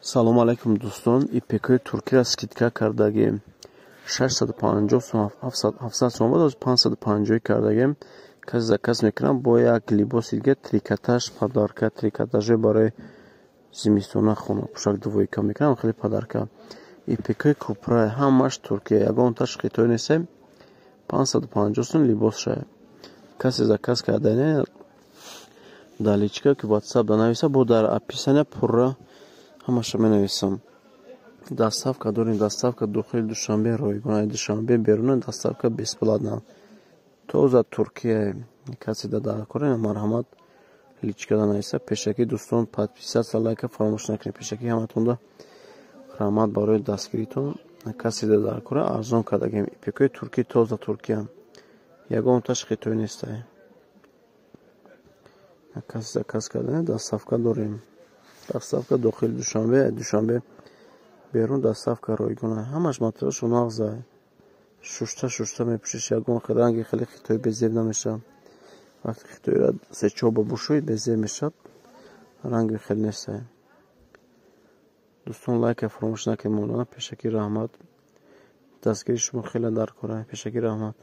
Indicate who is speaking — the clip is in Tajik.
Speaker 1: салому алайкум дӯстон. ипекои туркиро скидка кардагем 650 сом 700 сом буд, 550 кардагем. каси заказ мекунам бо як либоси дига трикотаж подарка, трикотажи барои зимистона хона пӯшак двойка мекунам, хеле подарка. ипекои купра ҳамаш туркия, ягон таш хитои нестем. 550 сом либос шай. каси заказ кардане дар личка ки WhatsApp данависа бо дар описания пурра ҳамаша менависам. доставка дорем, доставка дохили Душанбе ройгона, Душанбе беруна доставка бесплатна. тоза Туркия. каси дада корена марҳамат личка данависа. пешакӣ дӯстон подписатсия лайка фаромӯш накунед. пешакӣ ҳаматонда раҳмат барои дастгиритон. каси дада кора арзон кардагем. ипекои туркӣ тоза Туркия. ягон таш хитои нестай. каси заказ кардане доставка дорем. доставка дохили Душанбе, Душанбе берун доставка ройгона. ҳамаш материалшо нағза шушта мепӯшиш. ягон ранги хеле хитои безеб намешавад. вақте хитоиро сечоба бушоид безеб мешавад. ранги хеле нестай. дӯстон лайка фаромӯш накунед. пешакӣ раҳмат. дастгири шумо хеле даркора. пешакӣ раҳмат.